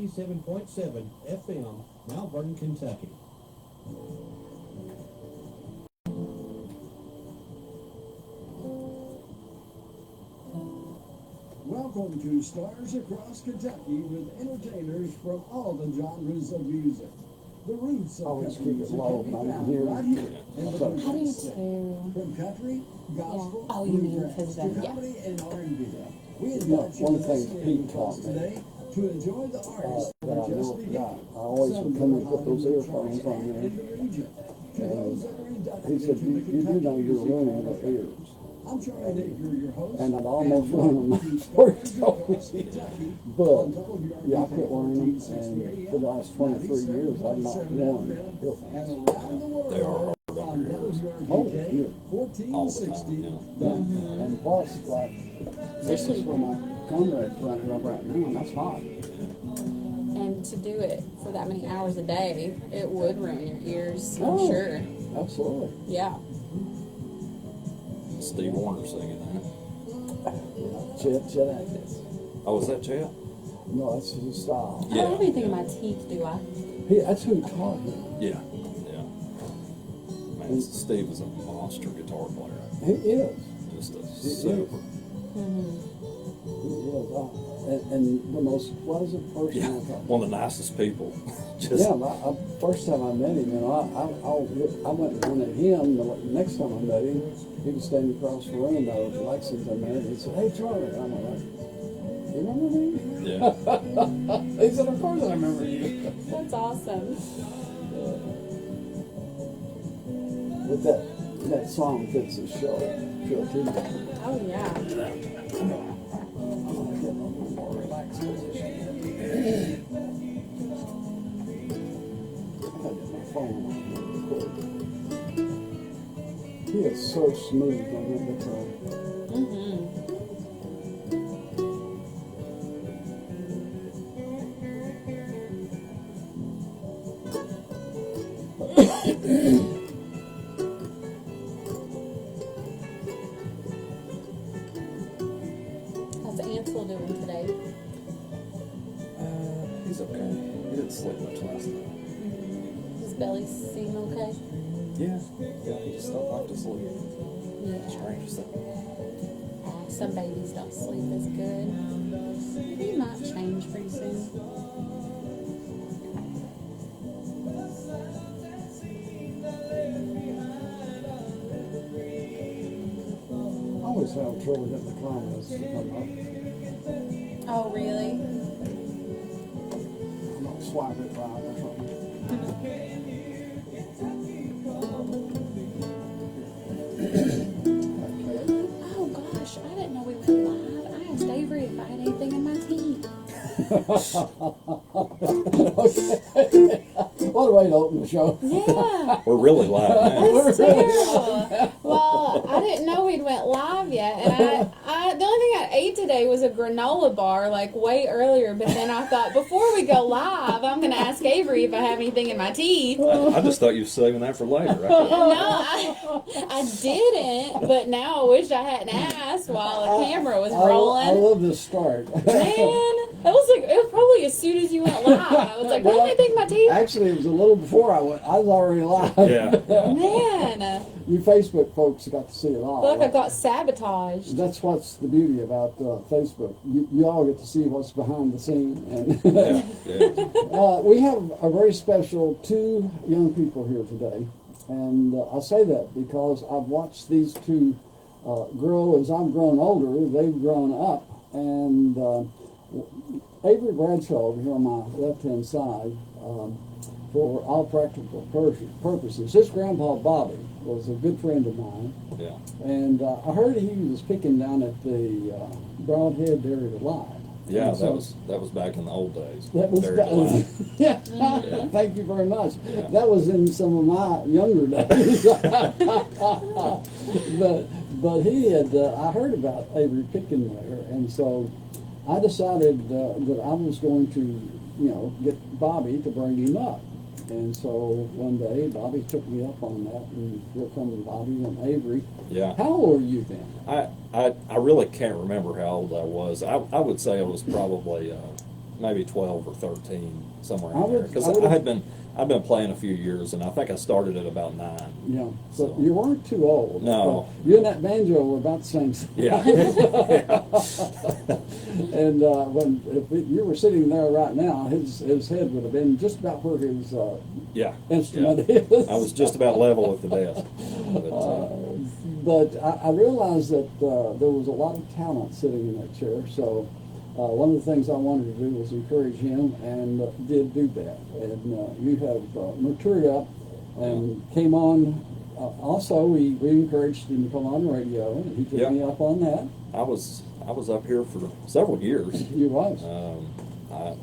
97.7 FM, Malvern, Kentucky. Welcome to Stars Across Kentucky with entertainers from all the genres of music. The roots of country music can be found right here in the Bluegrass State. From country, gospel, bluegrass, to comedy and R&B. We invite you to listen with us today to enjoy the artists that are just beginning. I always would come and put those earphones on there. He said, you do know you're ruining the ears. I'm Charlie Napier, your host. And I'd almost run them before he told me. But, yeah, I quit wearing them, and for the last 23 years, I've not worn earphones. They are hard on your ears. Oh, yeah. All the time, yeah. And plus, like, this is where my comrade's running up right now, and that's hot. And to do it for that many hours a day, it would ruin your ears, I'm sure. Absolutely. Yeah. Steve Warner singing that. Chet Atkins. Oh, is that Chet? No, that's his style. I don't have anything in my teeth, do I? That's who taught him. Yeah, yeah. Man, Steve is a monster guitar player. He is. Just a super. He is. And the most pleasant person Yeah, I've talked to. one of the nicest people. Just, Yeah, first time I met him, I went and wanted him. The next time I met him, he was standing across the room out of Lexington, man. He said, "Hey, Charlie." I'm like, "You remember me?" Yeah. He said, "Of course I remember you." That's awesome. But that song fits the show. Sure, too. Oh, yeah. I'm gonna get a more relaxed position. Phone real quick. He is so smooth on the guitar. How's Ansel doing today? He's okay. He didn't sleep much last night. His belly seem okay? Yeah. Yeah, he just don't like to sleep. Yeah. Strange thing. Some babies don't sleep as good. He might change pretty soon. I always have trouble getting the comments to come up. Oh, really? I'm not swiping it right or something. Oh, gosh, I didn't know we went live. I asked Avery if I had anything in my teeth. Okay. What a way to open the show. Yeah. We're really live now. That's terrible. Well, I didn't know we'd went live yet, and the only thing I ate today was a granola bar, like way earlier. But then I thought before we go live, I'm going to ask Avery if I have anything in my teeth. I just thought you were saving that for later. Right? No, I didn't. But now I wish I hadn't asked while the camera was rolling. I love this start. Man, it was probably as soon as you went live. I was like, what do I think my teeth? Actually, it was a little before I went. I was already live. Yeah. Man, You Facebook folks got to see it all. I feel like I got sabotaged. That's what's the beauty about Facebook. You all get to see what's behind the scene. And Yeah. Yeah. we have a very special two young people here today. And I'll say that because I've watched these two grow as I've grown older. They've grown up. And Avery Bradshaw over here on my left-hand side, for all practical purposes, his grandpa Bobby was a good friend of mine. Yeah. And I heard he was picking down at the Broadhead Buried Alive. Yeah, And so that was back in the old days. that was Buried alive. yeah. Yeah. Thank you very much. Yeah. That was in some of my younger days. but he had I heard about Avery picking there, and so I decided that I was going to get Bobby to bring him up. And so one day, Bobby took me up on that, and here come Bobby and Avery. Yeah. How old were you then? I really can't remember how old I was. I would say I was probably maybe 12 or 13, somewhere I in there. would- Because I would- I've been playing a few years, and I think I started at about 9. Yeah, so So- you weren't too old. No. You and that banjo were about the same size. Yeah. And if you were sitting there right now, his head would have been just about where his Yeah. instrument Yeah. is. I was just about level with the desk. But I realized that there was a lot of talent sitting in that chair, so one of the things I wanted to do was encourage him, and did do that. And you have matured up and came on. Also, we encouraged him to come on the radio, and he took Yeah. me up on that. I was up here for several years. You was. I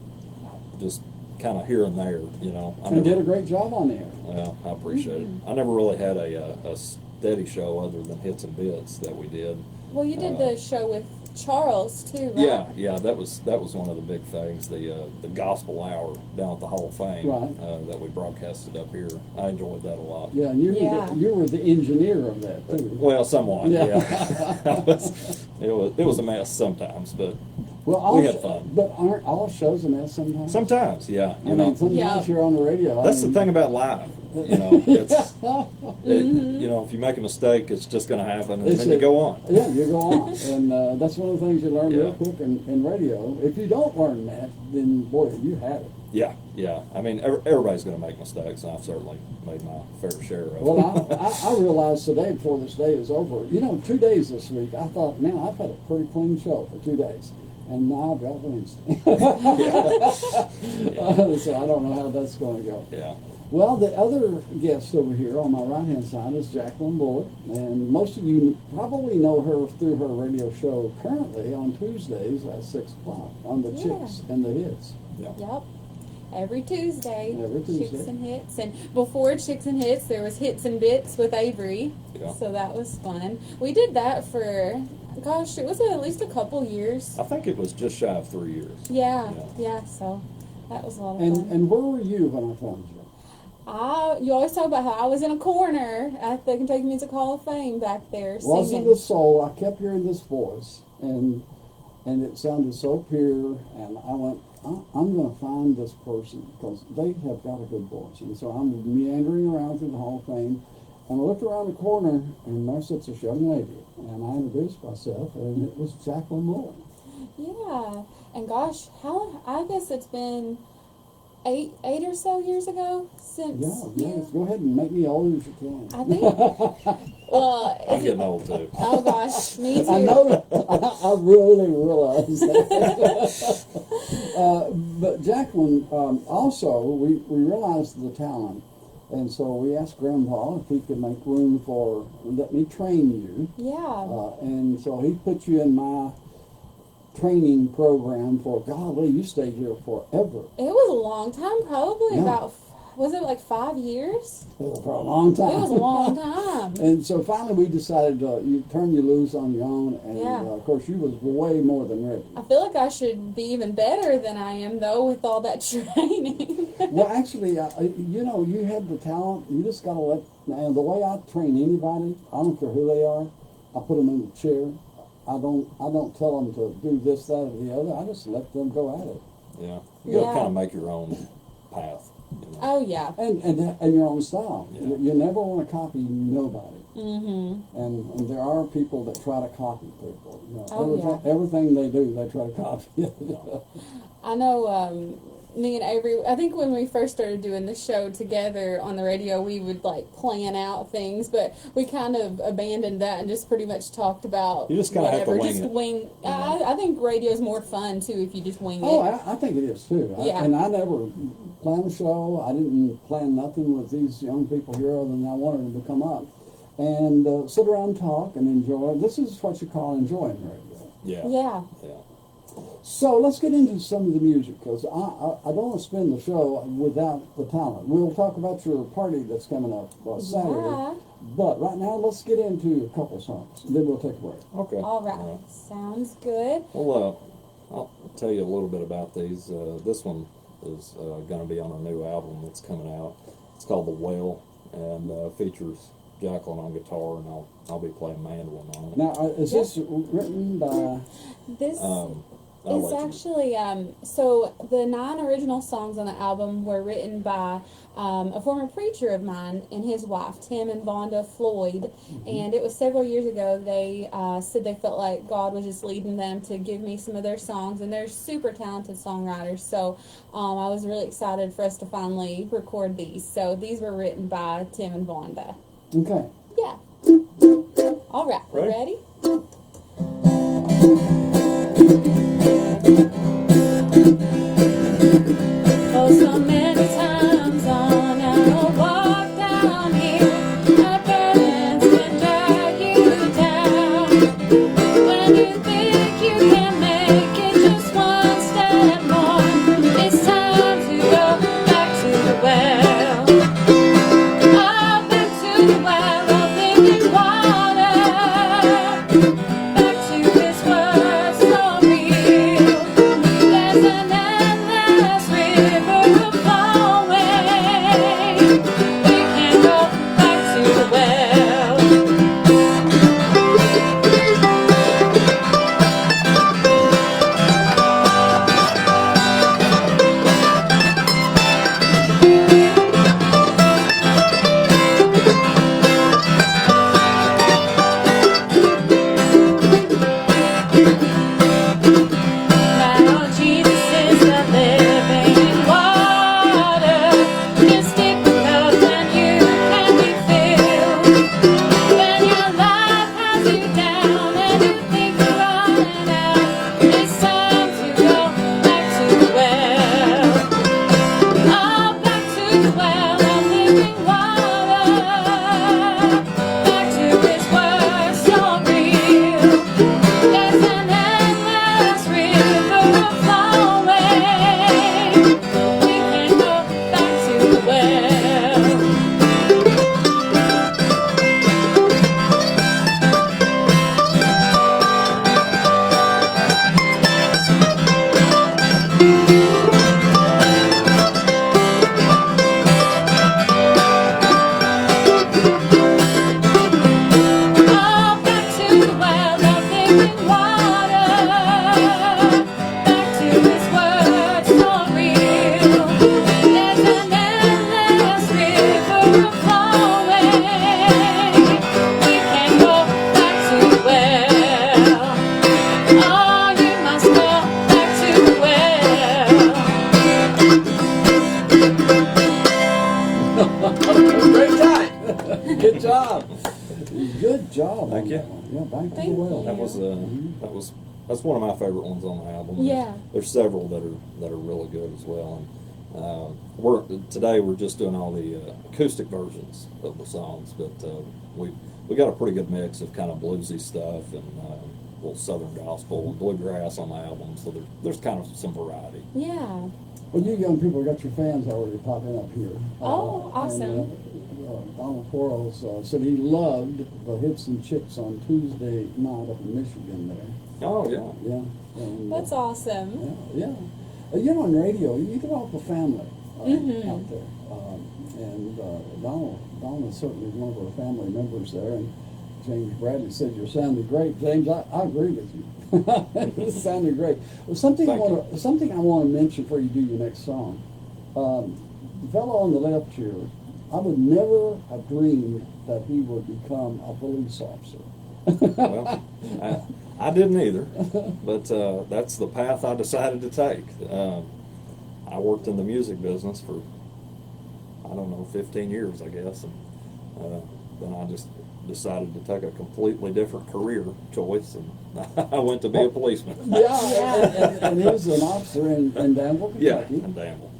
just kind of here and there, you know. And did a great job on there. Well, I appreciate it. I never really had a steady show other than hits and bits that we did. Well, you did the show with Charles too, right? Yeah, that was one of the big things. The gospel hour down at the Hall of Fame Right. that we broadcasted up here. I enjoyed that a lot. Yeah, and you were the engineer of that too. Well, somewhat. Yeah. Yeah. it was a mess sometimes, but Well, we had fun. But aren't all shows a mess sometimes? Sometimes, yeah. I mean, sometimes Yeah. you're on the radio. That's the thing about live. You know, you know, if you make a mistake, it's just going to happen, and then you go on. Yeah, you go on, and that's one of the things you learn real Yeah. quick in radio. If you don't learn that, then boy, you have it. Yeah, yeah. I mean, everybody's going to make mistakes, and I've certainly made my fair share of Well, it. I realized today, before this day is over, 2 days this week, I thought, man, I've had a pretty clean show for 2 days. And now I've got Wednesday. So I don't know how that's going to go. Yeah. Well, the other guest over here on my right-hand side is Jaclyn Bullock, and most of you probably know her through her radio show currently on Tuesdays at 6 o'clock on the Yeah. Chicks and the Hits. Yeah. Yep. Every Tuesday. Every Tuesday. Chicks and Hits. And before Chicks and Hits, there was Hits and Bits with Avery. Yeah. So that was fun. We did that for, gosh, it was at least a couple years. I think it was just shy of 3 years. Yeah. Yeah. Yeah. So that was a lot of And fun. and where were you when I found you? You always talk about how I was in a corner at the Kentucky Music Hall of Fame back there Wasn't singing. the soul. I kept hearing this voice, and it sounded so pure, and I went, I'm going to find this person because they have got a good voice. And so I'm meandering around through the Hall of Fame, and I looked around the corner, and there sits this young lady, and I introduced myself, and it was Jaclyn Bullock. Yeah. And gosh, I guess it's been eight or so years ago since Yeah, go ahead and make me old as you can. I think. Well, I'm getting old too. oh gosh, me too. I know that. I really realize that. But Jaclyn, also, we realized the talent. And so we asked Grandpa if he could make room for, let me train you. Yeah. And so he put you in my training program for, golly, you stayed here forever. It was a long time, probably Yeah. about, was it like 5 years? For a long time. It was a long time. And so finally we decided you turn you loose on your own. And Yeah. of course you was way more than ready. I feel like I should be even better than I am, though, with all that training. Well, actually, you had the talent. You just got to let. And the way I train anybody, I don't care who they are. I put them in the chair. I don't tell them to do this, that, or the other. I just let them go at it. Yeah. You got to Yeah. kind of make your own path. You know? Oh, yeah. And your own style. Yeah. You never want to copy nobody. Mm-hmm. And there are people that try to copy people. Oh, everything they do, they try to copy. I know, me and Avery, I think when we first started doing the show together on the radio, we would like plan out things, but we kind of abandoned that and just pretty much talked about You just kinda have to whatever. wing Just it. wing. I think radio's more fun too if you just wing Oh, it. I think it is too. Yeah. And I never planned a show. I didn't plan nothing with these young people here other than I wanted them to come up and sit around and talk and enjoy. This is what you call enjoying radio. Yeah. Yeah. Yeah. So let's get into some of the music because I don't want to spend the show without the talent. We'll talk about your party that's coming up Saturday. Yeah. But right now, let's get into a couple songs. Then we'll take a break. Okay. All right. Sounds good. Well, I'll tell you a little bit about these. This one is going to be on a new album that's coming out. It's called The Whale and features Jaclyn on guitar, and I'll be playing mandolin on it. Now, is this written by... This I'll It's let you- actually so the 9 original songs on the album were written by a former preacher of mine and his wife, Tim and Vonda Floyd, and it was several years ago. They said they felt like God was just leading them to give me some of their songs, and they're super talented songwriters. So I was really excited for us to finally record these. So these were written by Tim and Vonda. Okay. Yeah. All right, Ready? ready? Oh, so many times on our walk down here, our burdens can drag you down. When you think you can make it just one step more, it's time to go back to the well. Oh, back to the well of living water. Back to His word so real. There's an endless river flowing. We can go back to the well. Now Jesus is the living water. Just stick the cup and you can be filled. When your life has you down and you think you're running out, it's time to go back to the well. Oh, back to the well of living water. Back to His word so real. There's an endless river flowing. We can go back to the well. Oh, back to the well of living water. Back to His word so real. There's an endless river flowing. We can go back to the well. Oh, you must go back to the well. Great time. Good job. Good job. Thank on you. that one. Yeah, back to Thank the well. That's one of my favorite ones on the album. Yeah. There's several that are really good as well. And today we're just doing all the acoustic versions of the songs, but we got a pretty good mix of kind of bluesy stuff and a little southern gospel and bluegrass on the album. So there's kind of some variety. Yeah. Well, you young people got your fans already popping up here. Oh, awesome. And, Donald Quarles said he loved the Hits and Chicks on Tuesday night up in Michigan there. Oh yeah. Yeah. And, That's awesome. Yeah. You know, on radio, you get off the family Mhm. out there. Donald is certainly one of our family members there. And James Bradley said, "You're sounding great." James, I agree with you. It's sounding great. Well, something I want to mention before you do your next song. The fellow on the left here, I would never have dreamed that he would become a police officer. Well, I didn't either, but that's the path I decided to take. I worked in the music business for, 15 years, I guess, and then I just decided to take a completely different career choice, and I went to be a policeman. And he was an officer in Danville, Yeah, Kentucky. in Danville.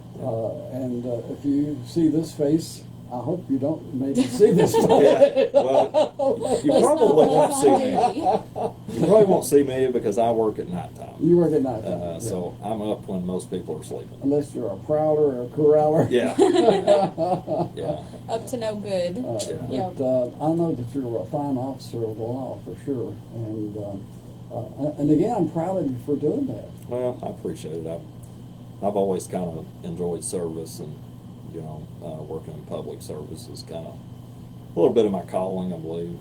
And if you see this face, I hope you don't maybe see this face. Yeah, well, you probably won't see me. You probably won't see me because I work at nighttime. You work at night. So I'm up when most people are sleeping. Unless you're a prowler or a corraller. Yeah. Yeah. Up to no good. Yeah. But I know that you're a fine officer of the law for sure. And again, I'm proud of you for doing that. Well, I appreciate it. I've always kind of enjoyed service, and working in public service is kind of a little bit of my calling, I believe.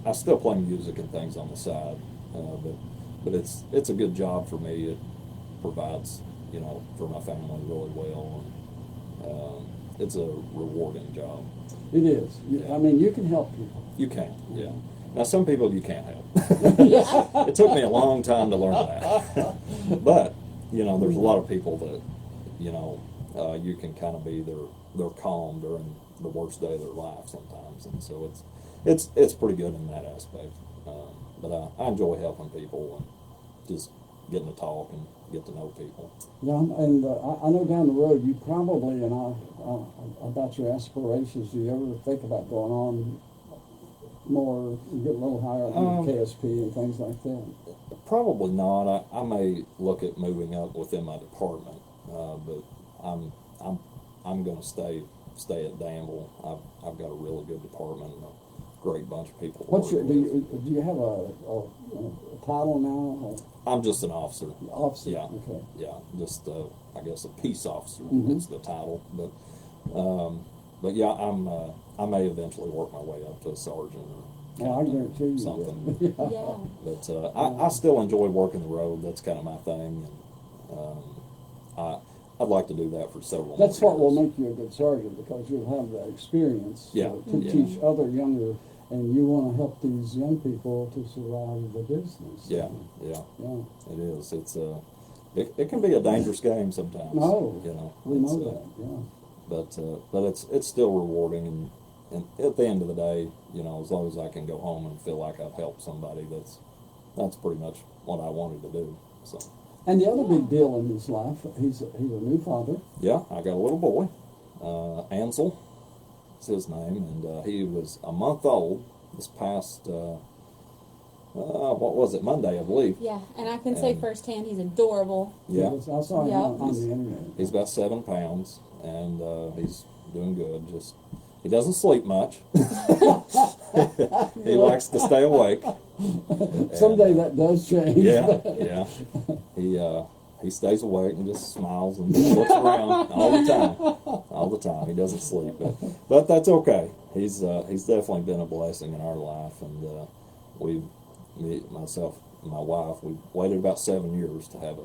I still play music and things on the side, but but it's a good job for me. It provides, you know, for my family really well, and it's a rewarding job. It is. I mean, you can help people. You can, yeah. Now, some people you can't help. It took me a long time to learn that. But, you know, there's a lot of people that, you know, you can kind of be their calm during the worst day of their life sometimes. And so it's pretty good in that aspect. But I enjoy helping people and just getting to talk and get to know people. Yeah, and I know down the road you probably, and about your aspirations, do you ever think about going on more, get a little higher up in KSP and things like that? Probably not. I may look at moving up within my department, but I'm going to stay at Danville. I've got a really good department and a great bunch of people. Do you have a title now? I'm just an officer. Officer. Yeah. Okay. Yeah. Just I guess a peace officer is the title, but yeah, I may eventually work my way up to a sergeant or I guarantee you something. Yeah. But I still enjoy working the road. That's kind of my thing, and I'd like to do that for several. That's what will years. make you a good sergeant, because you'll have that experience to Yeah. teach other younger, and you want to help these young people to survive the business. Yeah, Yeah. it is. It's it can be a dangerous game sometimes. No, you know, we know it's, that. Yeah. but it's still rewarding, and at the end of the day, you know, as long as I can go home and feel like I've helped somebody, that's pretty much what I wanted to do. So. And the other big deal in his life, he's a new father. Yeah, I got a little boy, Ansel, is his name, and he was a month old this past, what was it, Monday, I believe. Yeah, and I can say firsthand, he's adorable. Yeah. I saw him on the internet. He's about 7 pounds, and he's doing good. Just he doesn't sleep much. He likes to stay awake. Someday that does change. Yeah. He stays awake and just smiles and looks around all the time. He doesn't sleep, but that's okay. He's definitely been a blessing in our life, and myself and my wife, we waited about 7 years to have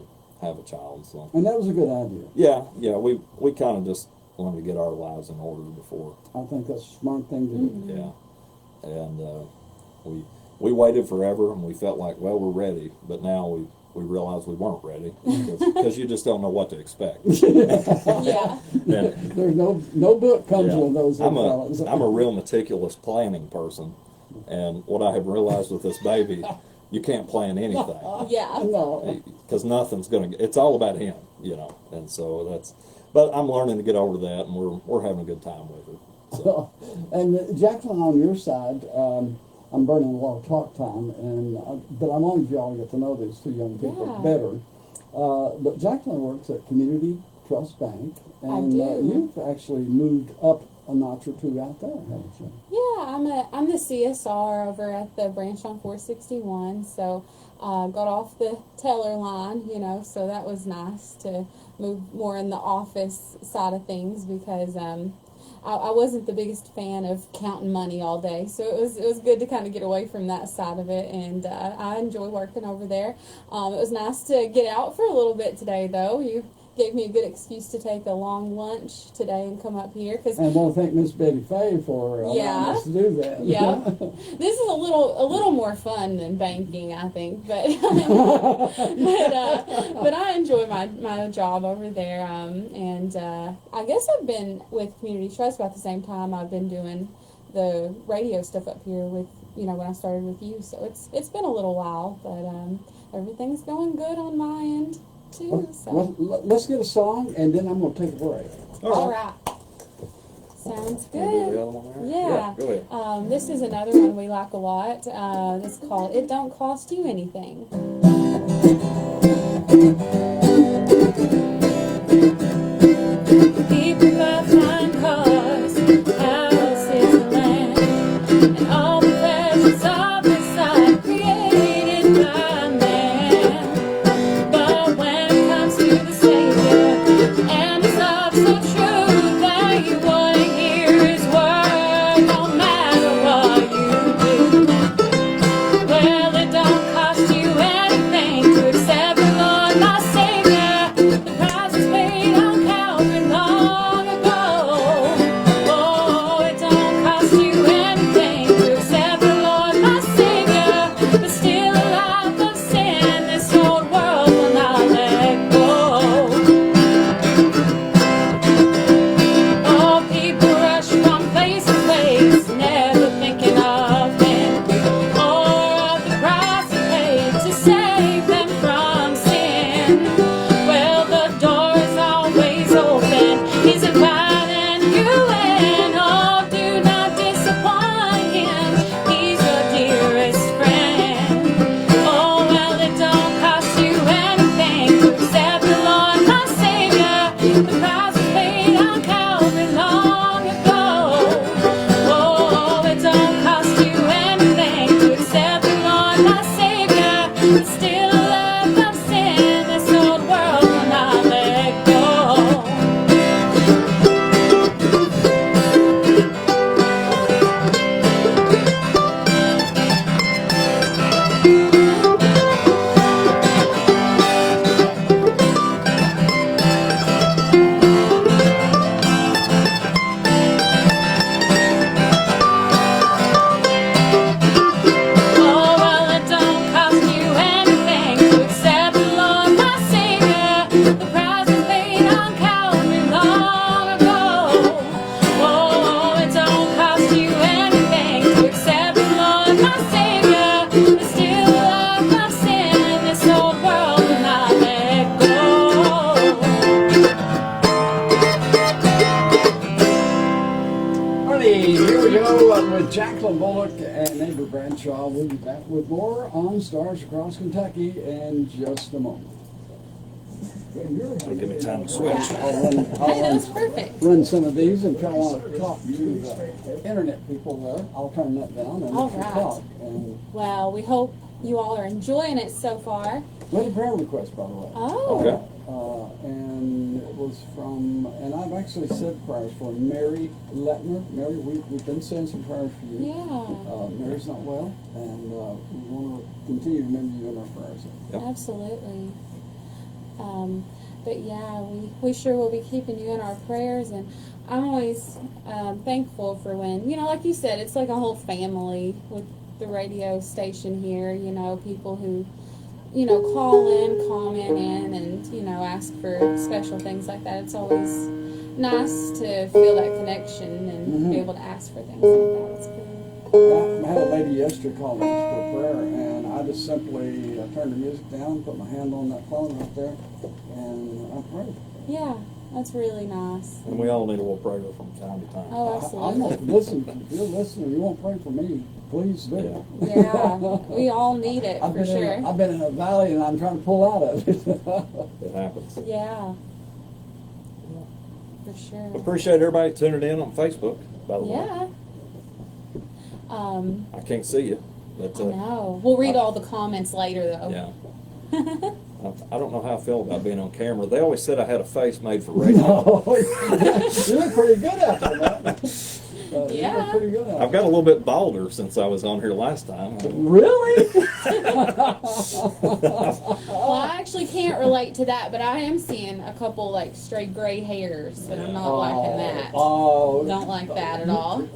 a child. So. And that was a good idea. Yeah. We kind of just wanted to get our lives in order before. I think that's a smart thing to do. Mm-hmm. Yeah, and we waited forever, and we felt like, well, we're ready, but now we realized we weren't ready because you just don't know what to expect. Yeah. There's no book comes with those. I'm a real meticulous planning person, and what I have realized with this baby, you can't plan anything. Yeah. No. Because nothing's it's all about him, you know, and so but I'm learning to get over that, and we're having a good time with it. So. And Jaclyn, on your side, I'm burning a lot of talk time, but I wanted y'all to get to know these two young people better. But Jaclyn works at Community Trust Bank, and you've actually moved up a notch or two out there, haven't you? Yeah, I'm the CSR over at the branch on 461, so got off the teller line, you know, so that was nice to move more in the office side of things, because I wasn't the biggest fan of counting money all day, so it was good to kind of get away from that side of it, and I enjoy working over there. It was nice to get out for a little bit today, though. You gave me a good excuse to take a long lunch today and come up here. And I want to thank Miss Betty Fay for allowing us to do that. Yeah, this is a little more fun than banking, I think, but but I enjoy my job over there, and I guess I've been with Community Trust about the same time I've been doing the radio stuff up here with, you know, when I started with you. So it's been a little while, but everything's going good on my end too. So. Well, let's get a song, and then I'm going to take a break. All right. Sounds good. Yeah. Go ahead. This is another one we like a lot. It's called "It Don't Cost You Anything." People buy fine cars, houses, and land, and all the pleasures of this life created by man. But when it comes to the Savior and His love so true that you want to hear His word, no matter what you do, well, it don't cost you anything. with Jaclyn Bullock and Avery Bradshaw. We'll be back with more on Stars Across Kentucky in just a moment. Give me time to switch. Hey, that was perfect. Run some of these, and if y'all want to talk to the internet people there, I'll turn that down and All let you right. talk. And Well, we hope you all are enjoying it so far. we had a prayer request, by the way. Oh. Okay. And it was from, and I've actually said prayers for Mary Letner. Mary, we've been saying some prayers for you. Yeah. Mary's not well, and we want to continue to remember you in our prayers. Yep. Absolutely. But yeah, we sure will be keeping you in our prayers, and I'm always thankful for when, like you said, it's like a whole family with the radio station here, people who, call in, comment in, and, ask for special things like that. It's always nice to feel that connection and be able to ask for things like that. It's good. I had a lady yesterday call me for prayer, and I just simply turned the music down, put my hand on that phone right there, and I prayed. Yeah, that's really nice. And we all need a little prayer from time to time. Oh, I'm absolutely. not listening. If you're listening, you won't pray for me. Please do. Yeah, we all need it I've for sure. I've been in a valley, and I'm trying to pull out of it. It happens. Yeah, for sure. Appreciate everybody tuning in on Facebook, by the way. Yeah. I can't see you. But, I know. We'll read all the comments later, though. Yeah. I don't know how I feel about being on camera. They always said I had a face made for radio. No, you look pretty good out there, man. You Yeah. look pretty good out I've got a little bit balder since I was on here last time. Really? Well, I actually can't relate to that, but I am seeing a couple, like, stray gray hairs, and I'm not liking that. Oh, Don't like that at all.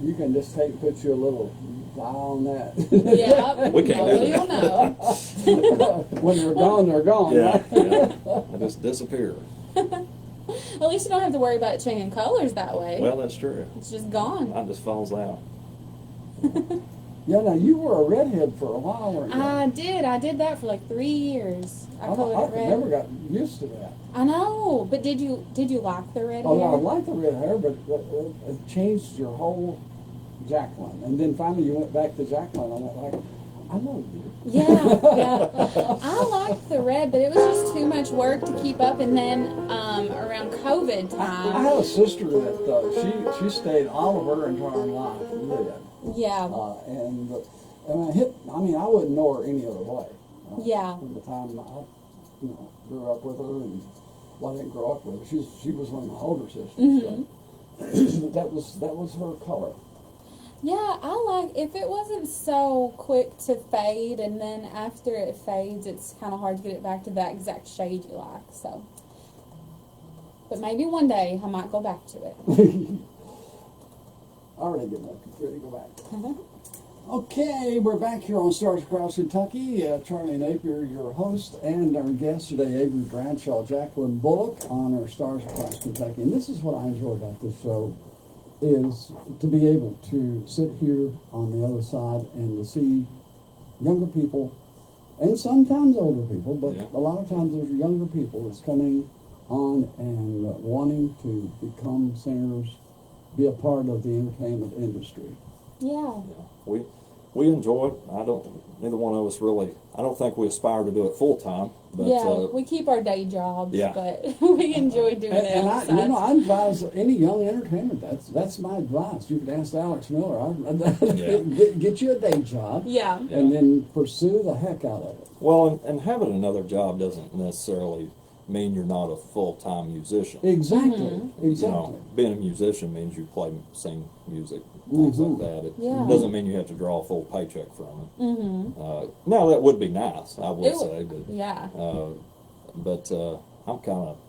You can just put you a little eye on that. Yeah. We can't do You'll that. know. When they're gone, they're gone. Yeah, Right? yeah. I just disappear. At least you don't have to worry about it changing colors that way. Well, that's true. It's just gone. Mine just falls out. Yeah, now you were a redhead for a while, weren't you? I did that for like 3 years. I colored it red. never got used to that. I know, but did you like the red Oh, hair? I like the red hair, but it changed your whole Jaclyn. And then finally you went back to Jaclyn. I'm like, I love you. Yeah. I liked the red, but it was just too much work to keep up. And then around COVID I time, had a sister that she stayed all of her entire life red. yeah, And I wouldn't know her any other way. Yeah. From the time I grew up with her, and well, I didn't grow up with her. She was one of my older sisters. So that was her color. yeah. I like if it wasn't so quick to fade, and then after it fades, it's kind of hard to get it back to that exact shade you like. So, but maybe one day I might go back to it. Already good enough. Ready to go back. Okay, we're back here on Stars Across Kentucky. Charlie Napier, your host, and our guest today, Avery Bradshaw, Jaclyn Bullock, on our Stars Across Kentucky. And this is what I enjoy about this show, is to be able to sit here on the other side and to see younger people, and sometimes older people, but Yeah. a lot of times there's younger people that's coming on and wanting to become singers, be a part of the entertainment industry. Yeah. We enjoy it. Neither one of us really, I don't think we aspire to do it full time. But Yeah, we keep our day jobs, Yeah. but we enjoy doing it. And on the I advise any young entertainer, that's my advice. You could ask Alex Miller, Yeah. get you a day job, Yeah. and then pursue the heck out of it. Well, and having another job doesn't necessarily mean you're not a full-time musician. Exactly, You exactly. know, being a musician means you sing music, things like that. It Yeah. doesn't mean you have to draw a full paycheck from it. Mm-hmm. Now that would be nice, I would It would- say, but Yeah.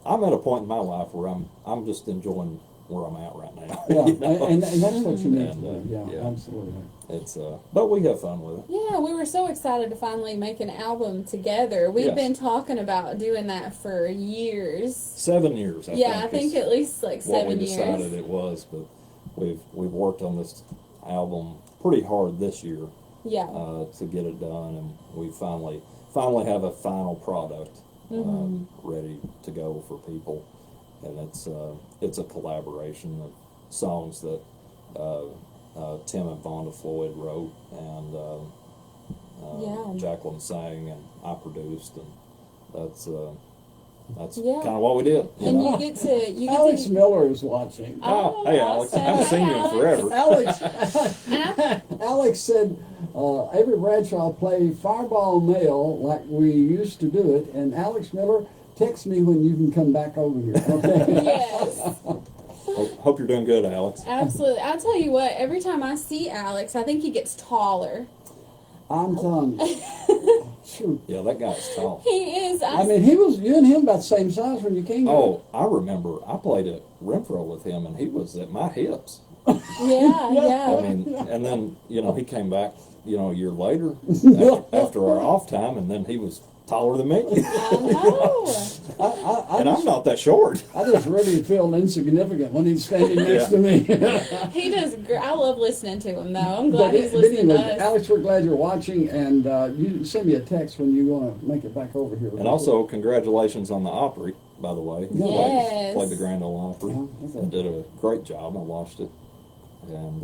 I'm at a point in my life where I'm just enjoying where I'm at right now. Yeah, You know? and that's what you need And, to do. Yeah, yeah. absolutely. It's but we have fun with it. Yeah, we were so excited to finally make an album together. We've Yes. been talking about doing that for years. 7 years. I think is at least like what 7 we decided years. it was, but we've worked on this album pretty hard this year Yeah. to get it done, and we finally have a final product ready to go for people, and it's a collaboration of songs that Tim and Vonda Floyd wrote, and Jaclyn sang, and I produced, and that's kind of what we did. And you get to Alex Miller is watching. Oh, hey Alex, I haven't seen you in forever. Alex said, Avery Bradshaw play Fireball Mail like we used to do it, and Alex Miller, text me when you can come back over here. Okay? Yes. Hope you're doing good, Alex. Absolutely. I'll tell you what, every time I see Alex, I think he gets taller. I'm telling you. Shoot. Yeah, that guy's tall. He is. I mean, you and him about the same size when you came here. Oh, I remember I played at Renfro with him, and he was at my hips. Yeah. I mean, and then, he came back, a year later after our off time, and then he was taller than me. And I'm not that short. I just really feel insignificant when he's standing next to me. He does. I love listening to him, though. I'm glad he's listening to us. Alex, we're glad you're watching, and you send me a text when you want to make it back over here. And also, congratulations on the Opry, by the way. Yes. Played the Grand Ole Opry. And did a great job. I watched it. And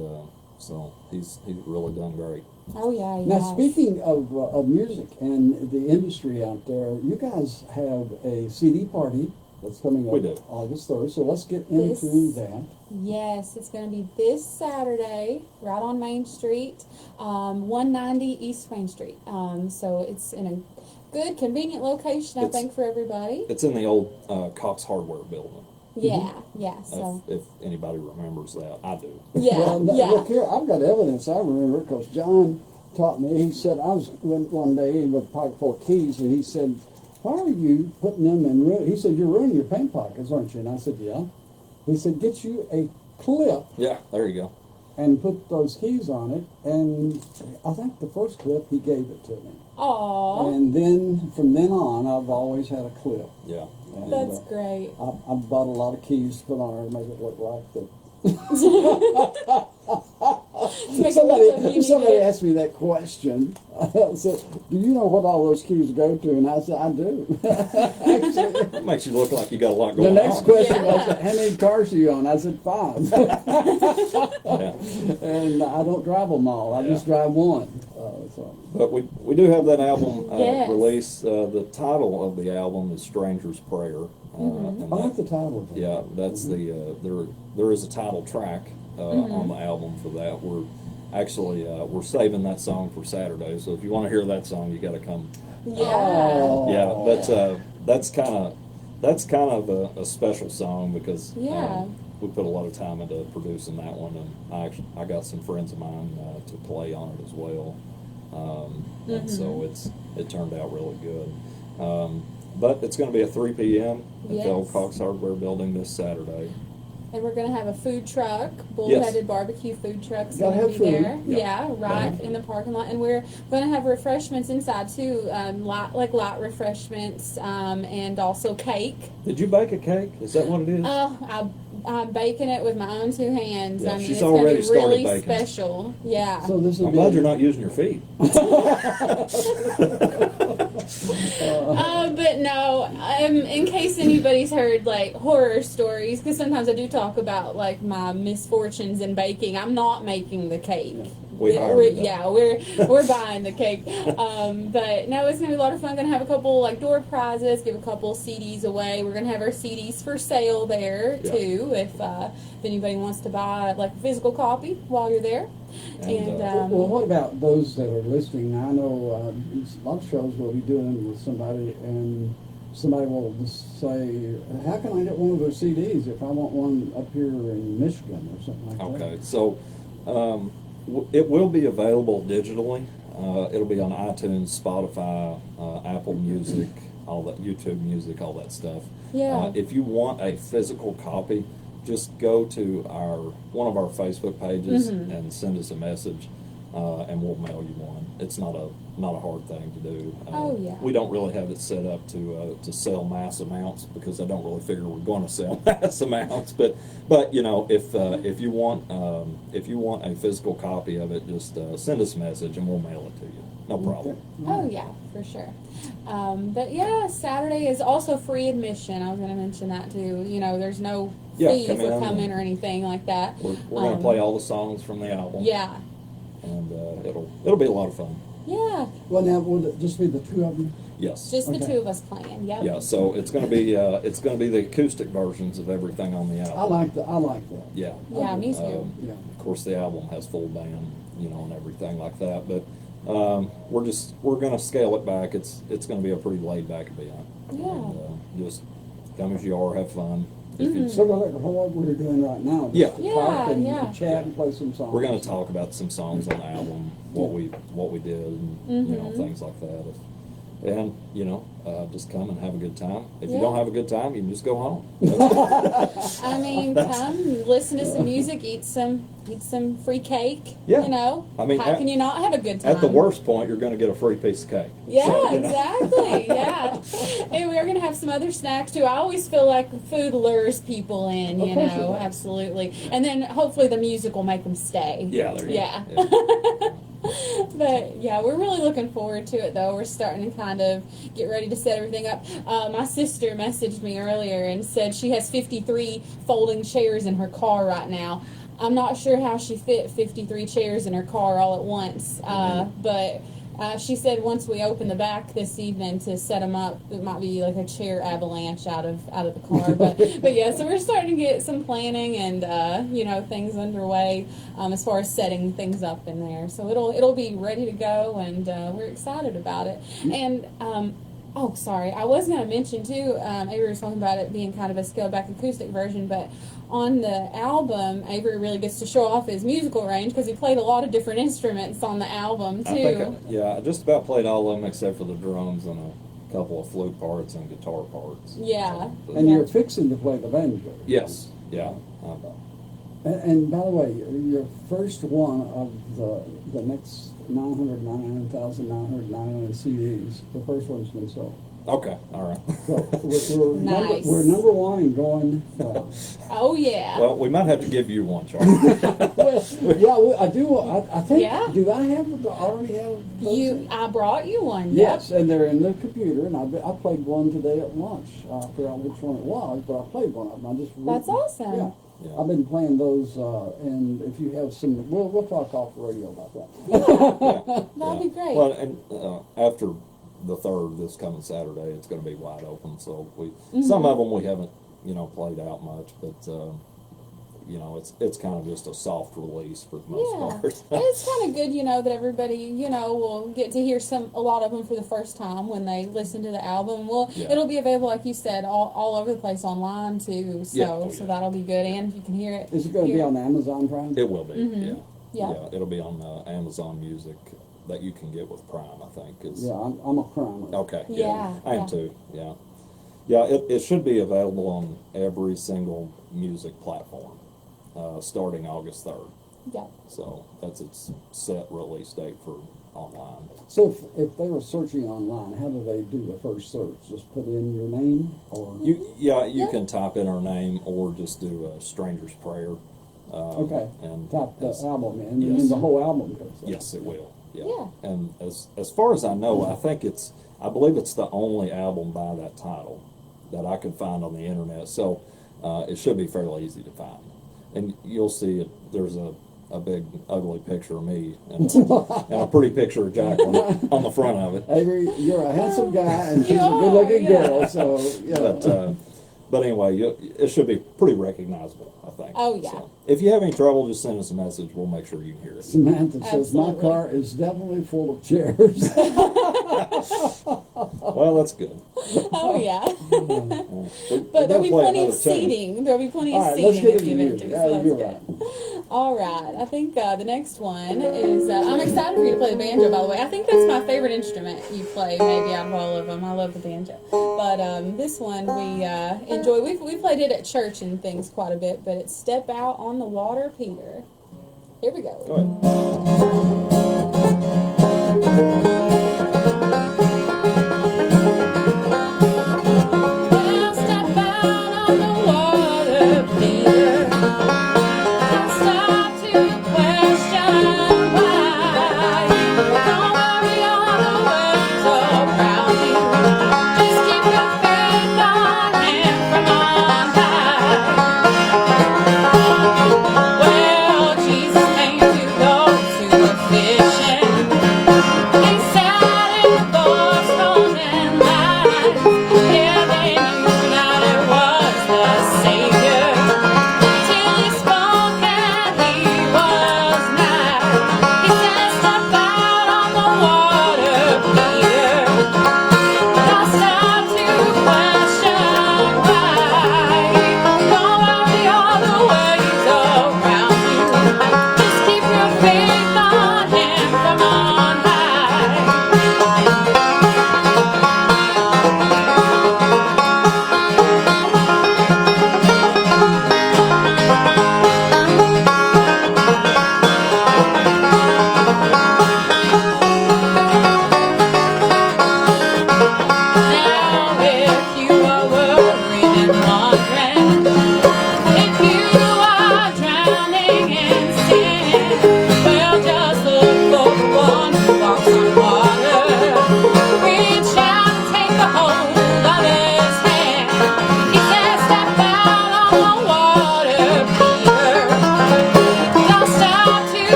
so he's really done great. Oh, yeah, Now, speaking of music and the industry out there, you guys have a CD party that's coming We up do. August 3rd, so let's get into that. Yes, it's going to be this Saturday, right on Main Street, 190 East Main Street. So it's in a good, convenient location, I think, for everybody. It's in the old Cox Hardware building. Yeah. So If anybody remembers that, I do. Well, look here, I've got evidence. I remember because John taught me. He said, I was one day with a pocket full of keys, and he said, why are you putting them in? He said, you're ruining your paint pockets, aren't you? And I said, yeah. He said, get you a clip. Yeah, there you go. And put those keys on it. And I think the first clip, he gave it to me. Aww. And then, from then on, I've always had a clip. Yeah. And, That's great. I bought a lot of keys to put on her to make it look like the... Somebody asked me that question. I said, do you know what all those keys go to? And I said, I do. It makes you look like you got a lot The going on. next question was, how many cars are you on? I said, 5. Yeah. And I don't drive them all. I just drive one. But we do have that album Yes. release. The title of the album is Stranger's Prayer. And I like the title of it. yeah, that's there is a title track on the album for that. We're actually we're saving that song for Saturday. So if you want to hear that song, you got to come. Yeah. Oh. Yeah, but that's kind of a special song because we put a lot of time into producing that one, and I got some friends of mine to play on it as well, and so it turned out really good. But it's going to be at 3 p.m. at the old Cox Hardware building this Saturday. And we're going to have a food truck, bull-headed barbecue food truck's Gotta going to have be food. there. Yeah, right in the parking lot. And we're going to have refreshments inside, too, light refreshments and also cake. Did you bake a cake? Is that what it is? I'm baking it with my own 2 hands. Yeah, I mean, she's it's going already to be started really baking. special. Yeah. So this will I'm be glad you're not using your feet. But no, in case anybody's heard like horror stories, because sometimes I do talk about like my misfortunes in baking. I'm not making the cake. We're buying the cake. But no, it's gonna be a lot of fun. Gonna have a couple like door prizes, give a couple CDs away. We're gonna have our CDs for sale there too, if anybody wants to buy like a physical copy while you're there. And well, what about those that are listening? I know a lot of shows will be doing with somebody, and somebody will just say, how can I get one of those CDs if I want one up here in Michigan or something like that? Okay, so it will be available digitally. It'll be on iTunes, Spotify, Apple Music, all that, YouTube Music, all that stuff. Yeah. If you want a physical copy, just go to one of our Facebook pages and send us a message, and we'll mail you one. It's not a hard thing to do. We don't really have it set up to sell mass amounts because I don't really figure we're going to sell mass amounts. But you know, if you want a physical copy of it, just send us a message and we'll mail it to you. no problem. Oh yeah, for sure. But yeah, Saturday is also free admission. I was going to mention that too. You know, there's no fee come for in coming or anything like that. We're going to play all the songs from the album. Yeah. And it'll be a lot of fun. Yeah. Well, now, will it just be the two of you? Yes. Just the Okay. two of us playing. Yep. Yeah, so it's going to be the acoustic versions of everything on the album. I like that. Yeah. Yeah, me too. Yeah. Of course, the album has full band, and everything like that. But we're going to scale it back. It's going to be a pretty laid back event. Yeah. And, just come as you are, have fun. If you- Sort of like what we're doing right now. Yeah. Just talk and Yeah. chat and play some songs. We're going to talk about some songs on the album, what we did, and things like that. And just come and have a good time. If you Yeah. don't have a good time, you can just go home. I mean, come listen to some music, eat some free cake. Yeah. You know, I mean, how can you not have a good time? At the worst point, you're going to get a free piece of cake. Yeah, So, exactly. Yeah, and we are going to have some other snacks too. I always feel like food lures people in. You Of course it know, does. absolutely. And then hopefully the music will make them stay. Yeah, there you Yeah. go. But yeah, we're really looking forward to it though. We're starting to kind of get ready to set everything up. My sister messaged me earlier and said she has 53 folding chairs in her car right now. I'm not sure how she fit 53 chairs in her car all at once, but she said once we open the back this evening to set them up, it might be like a chair avalanche out of the car. But yeah, so we're starting to get some planning and things underway as far as setting things up in there. So it'll be ready to go, and we're excited about it. And oh, sorry, I was going to mention too. Avery was talking about it being kind of a scaled back acoustic version, but on the album, Avery really gets to show off his musical range because he played a lot of different instruments on the album too. I just about played all of them except for the drums and a couple of flute parts and guitar parts. Yeah. So, And you're fixing to play the banjo. yes, yeah. And by the way, your first one of the next 999,999 CDs, the first one's been sold. Okay, all right. So Nice. we're number one and going. Oh yeah. Well, we might have to give you one, Charlie. I do. I think. Yeah. Do I already have? Those? I brought you one. Yes, and they're in the computer, and I played one today at lunch. I forgot which one it was, but I played one of them. That's awesome. Yeah. Yeah. I've been playing those, and if you have some, we'll talk off the radio about that. That'd be great. Well, and after the 3rd, this coming Saturday, it's going to be wide open. So some of them we haven't, played out much, but it's kind of just a soft release for the most part. And it's kind of good, that everybody, will get to hear a lot of them for the first time when they listen to the album. Well, Yeah. it'll be available, like you said, all over the place online too. So, so that'll be good, and you can hear it. Is it going to be on Amazon Prime? It will be, Yeah. Yeah, it'll be on Amazon Music that you can get with Prime, I think. Yeah, I'm a crime. Okay. Yeah, I am yeah. too. Yeah. Yeah. It should be available on every single music platform, starting August 3rd. Yeah. So that's its set release date for online. So if they were searching online, how do they do the first search? Just put in your name, or You can type in our name or just do a Stranger's Prayer. okay, And type the album in, and Yes. then the whole album goes up. Yes, it will. Yeah. And as far as I know, I believe it's the only album by that title that I could find on the internet. So it should be fairly easy to find. And you'll see it. There's a big ugly picture of me and a pretty picture of Jaclyn on the front of it. Avery, you're a handsome guy, and she's You a good-looking are, girl, so yeah. But anyway, it should be pretty recognizable, I think. Oh, yeah. So, if you have any trouble, just send us a message. We'll make sure you can hear it. Samantha says, my Absolutely. car is definitely full of chairs. Well, that's good. Oh yeah. But But there'll be plenty of seating. There'll be plenty All of right, let's seating get if you into enter. music. So Yeah, that's you're good. right. All right. I think the next one is. I'm excited for you to play the banjo. By the way, I think that's my favorite instrument you play, maybe out of all of them. I love the banjo. But this one we enjoy. We played it at church and things quite a bit. But it's "Step Out on the Water, Peter." Here we go. Go ahead. Well, step out on the water, Peter. Stop to question why. Don't worry,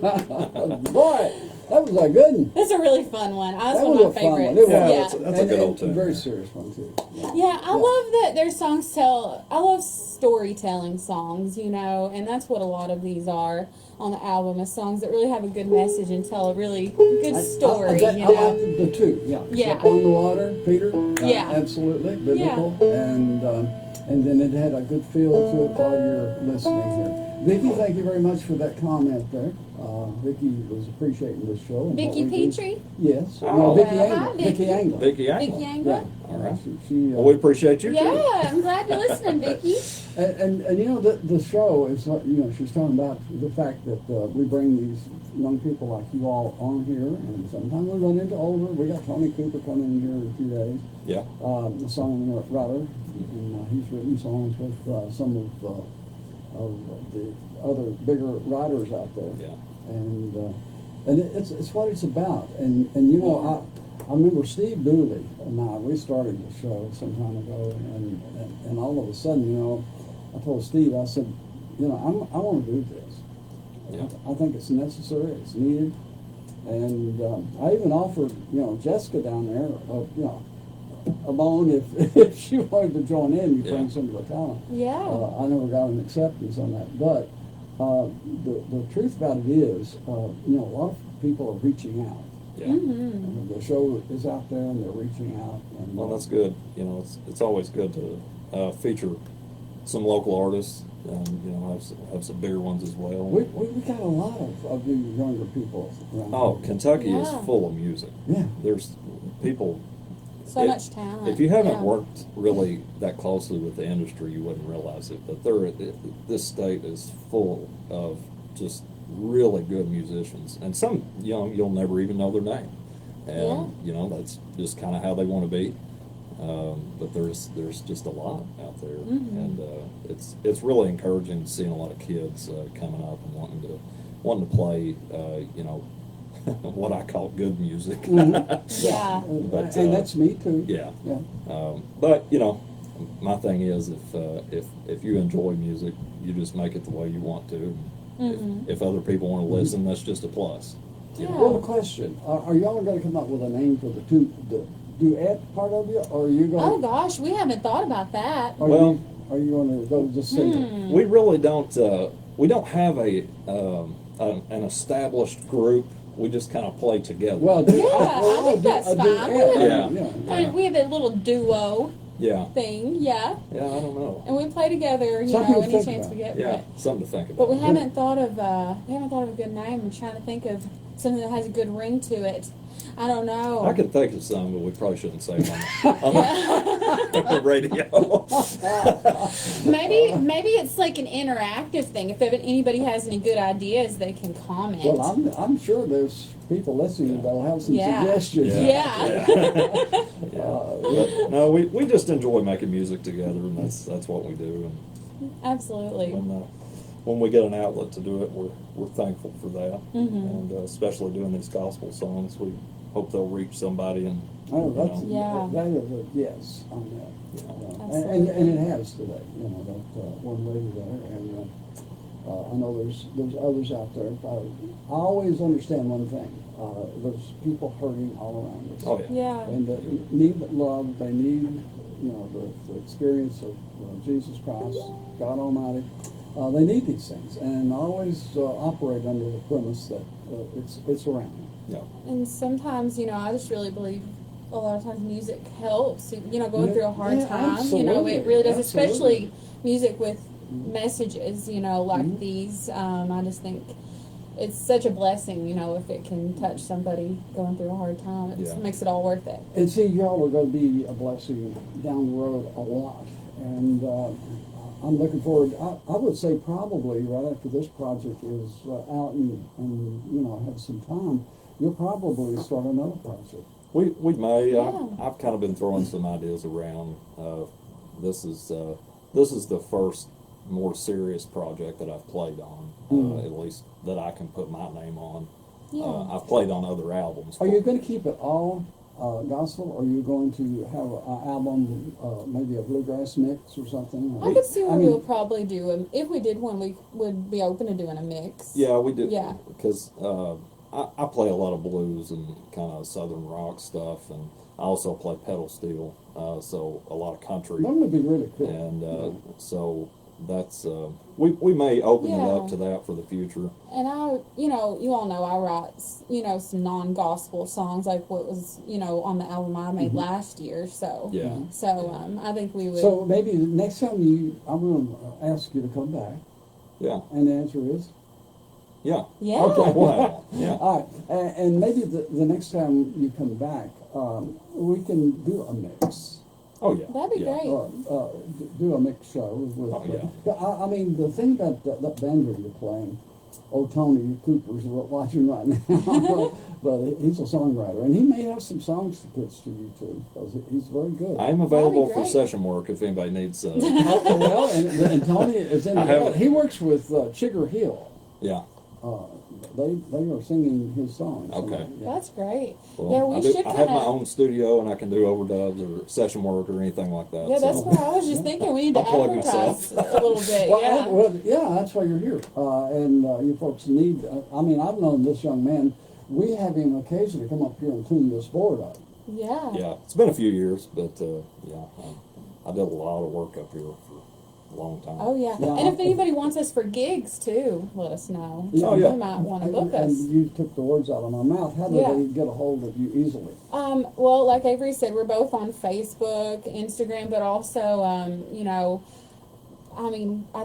Boy, that was a good one. That's a really fun one. That's That one was of my a fun one. favorites. It was. Yeah, Yeah. that's a good old tune. Very serious one too. Yeah, I love that their songs tell. I love storytelling songs, you know, and that's what a lot of these are on the album. Is songs that really have a good message and tell a really good story. I You like know. the two. Yeah. Yeah. Step on the Water, Peter. Yeah. Absolutely biblical, and then it had a good feel to it while you're listening here. Vicki, thank you very much for that comment there. Vicki was appreciating the show. And Vicki what we do. Petrie. Yes. Oh. No, Vicki Hi, Angle. Vicki. Vicki Angle. Vicky Angle. Vicky Angler. Yeah. All right. She, Well, we appreciate you too. Yeah, I'm glad you're listening, Vicky. and you know the show is she's talking about the fact that we bring these young people like you all on here, and sometimes we run into older. We got Tony Cooper coming in here in a few days. Yeah. The songwriter, and he's written songs with some of the other bigger writers out there. Yeah. And it's what it's about. And you know, I remember Steve Dooley and we started the show some time ago, and all of a sudden, you know, I told Steve, I said, you know, I want to do this. Yeah. I think it's necessary, it's needed. And I even offered, you know, Jessica down there, you know, a loan if she wanted to join in, you bring some of the talent. Yeah. I never got an acceptance on that, but the truth about it is, you know, a lot of people are reaching out. Yeah. Mm-hmm. The show is out there, and they're reaching out. And, Well, that's good. You know, it's always good to feature some local artists, and you know, have some bigger ones as well. we got a lot of the younger people around. Oh, here. Kentucky is Yeah. full of music. Yeah. There's people. So much talent. If you haven't Yeah. worked really that closely with the industry, you wouldn't realize it. But this state is full of just really good musicians, and some young you'll never even know their name, and you know that's just kind of how they want to be. But there's just a lot out there, and it's really encouraging seeing a lot of kids coming up and wanting to play. You know, what I call good music. Yeah. But, and that's me too. Yeah. Yeah. But you know, my thing is if you enjoy music, you just make it the way you want to. If other people want to listen, that's just a plus. You know? Well, a question: are y'all going to come up with a name for the duet part of you, or are you going? Oh gosh, we haven't thought about that. Are Well- you going to go just sing it? We really don't. We don't have an established group. We just kind of play together. Well, I think that's fine. Yeah. I mean, we have a little duo Yeah. thing, yeah, Yeah. I don't know. and we play together. You Something know, to any think chance about. we get. Yeah. Something to think about. But we haven't thought of a good name. I'm trying to think of something that has a good ring to it. I don't know. I can think of some, but we probably shouldn't say them on the radio. Maybe it's like an interactive thing. If anybody has any good ideas, they can comment. Well, I'm sure there's people listening that'll have some Yeah. suggestions. Yeah. But, no, we just enjoy making music together, and that's what we do. Absolutely. And when we get an outlet to do it, we're thankful for that. And especially doing these gospel songs, we hope they'll reach somebody. And Oh, that's, you know, Yeah. that is a yes on that. Absolutely. And it has today, you know, that one lady there, and I know there's others out there. I always understand one thing: there's people hurting all around us. oh yeah. Yeah. And need love. They need, you know, the experience of Jesus Christ, God Almighty. They need these things, and I always operate under the premise that it's around them. Yeah. And sometimes, you know, I just really believe a lot of times music helps, you know, going through a hard Yeah, time. You know, it absolutely. really does, Absolutely. especially music with messages, you know, like these. I just think it's such a blessing, you know, if it can touch somebody going through a hard time. It just Yeah. makes it all worth it. And see, y'all are going to be a blessing down the road a lot, and I'm looking forward. I would say probably right after this project is out and you know have some time, you'll probably start another project. We may. Yeah. I've kind of been throwing some ideas around. This is the first more serious project that I've played on, at least that I can put my name on. Yeah. I've played on other albums. Are you going to keep it all gospel, or are you going to have an album, maybe a bluegrass mix or something? I could see what we'll probably do. If we did one, we would be open to doing a mix. Yeah, we do. Yeah. Because I play a lot of blues and kind of southern rock stuff, and I also play pedal steel, so a lot of country. That would be really cool. And so that's we may open it up to that for the future. And you all know I write, some non-gospel songs like what was, on the album I made last year. So I think we would. So maybe next time I'm going to ask you to come back. Yeah. And the answer is. Yeah. Okay. Wow. Yeah. All right, and maybe the next time you come back, we can do a mix. Oh yeah. That'd be great. Do a mix show. With, I mean, the thing about that banjo you're playing, Tony Cooper's watching right now, but he's a songwriter, and he may have some songs to pitch to you too, because he's very good. I am available for session work if anybody needs. Well, and Tony is in. He works with Chigger Hill. Yeah. They are singing his songs. Okay. That's great. Well, we should I have my own studio, and I can do overdubs or session work or anything like that. Yeah, that's what I was just thinking. We need to advertise a little bit. That's why you're here. And you folks need, I've known this young man. We have him occasionally come up here and tune this board up. Yeah. Yeah, it's been a few years, but I did a lot of work up here for a long time. Oh, yeah. And if anybody wants us for gigs, too, let us know. Yeah. They might want to book us. And you took the words out of my mouth. How do they get a hold of you easily? Well, like Avery said, we're both on Facebook, Instagram, but also, I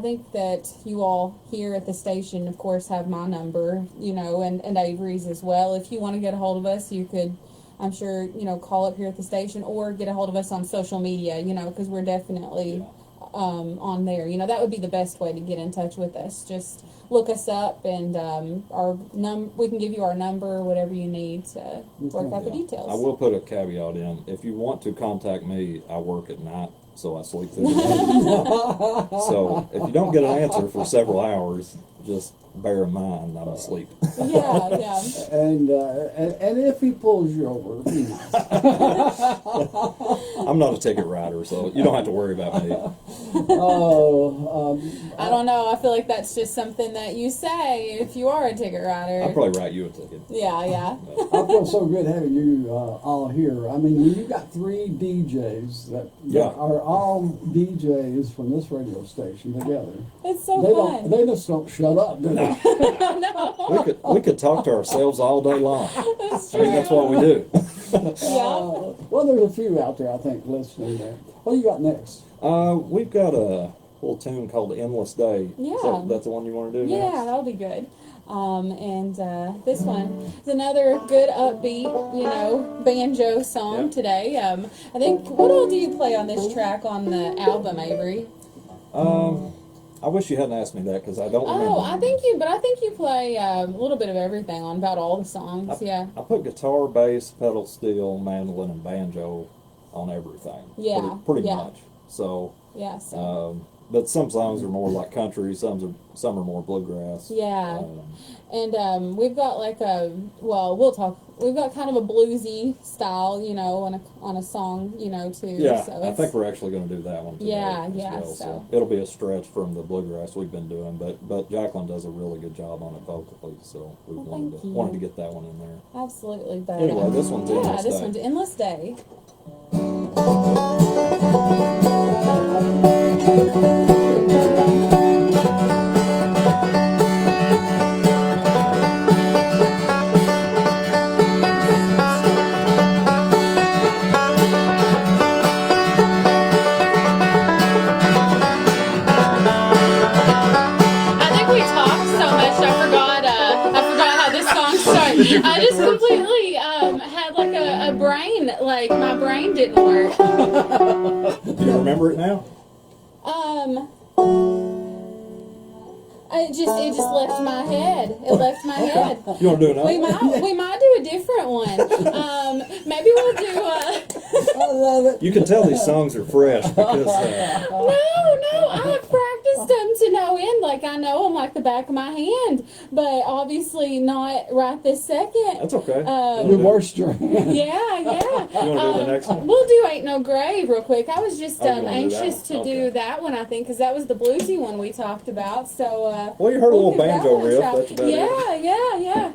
think that you all here at the station, of course, have my number, and Avery's as well. If you want to get a hold of us, you could, I'm sure, call up here at the station or get a hold of us on social media, because we're definitely on there. That would be the best way to get in touch with us. Just look us up, and we can give you our number, whatever you need to work out the details. I will put a caveat in. If you want to contact me, I work at night, so I sleep through the day. So if you don't get an answer for several hours, just bear in mind I'm asleep. Yeah. And if he pulls you over, I'm not a ticket writer, so you don't have to worry about me. I don't know. I feel like that's just something that you say if you are a ticket writer. I'll probably write you a ticket. Yeah. I feel so good having you all here. I mean, when you got 3 DJs that are all DJs from this radio station together. It's so fun. They just don't shut up, do they? No. We could talk to ourselves all day long. That's I true. mean, that's what we do. Well, there's a few out there, I think, listening there. What do you got next? We've got a little tune called Endless Day. Yeah. So that's the one you want to do next? Yeah, that'll be good. And this one is another good upbeat, banjo song today. I think, what all do you play on this track on the album, Avery? I wish you hadn't asked me that because I don't remember. I think you play a little bit of everything on about all the songs. I put guitar, bass, pedal steel, mandolin, and banjo on everything. Yeah, pretty much. So. Yeah. But some songs are more like country. Some are more bluegrass. Yeah. And we've got we've got kind of a bluesy style, on a song, too. Yeah, so I think we're actually going to do that one today. Yeah. So it'll be a stretch from the bluegrass we've been doing, but Jaclyn does a really good job on it vocally, so we wanted to get that one in there. Absolutely. But anyway, this one's Endless Day. This one's Endless Day. I just completely had like a brain, like my brain didn't work. Do you remember it now? It just left my head. It left my head. You want to do another? We might do a different one. Maybe we'll do. I love it. You can tell these songs are fresh because. No, I have practiced just to no end. Like, I know them like the back of my hand, but obviously not right this second. That's okay. You washed your hands. Yeah. You want to do the next one? We'll do Ain't No Grave real quick. I was just Oh, you wanna do anxious that to one? do Okay. that one, I think, because that was the bluesy one we talked about. So, Well, you heard a we'll little give that banjo one a riff. shot. That's about it. Yeah.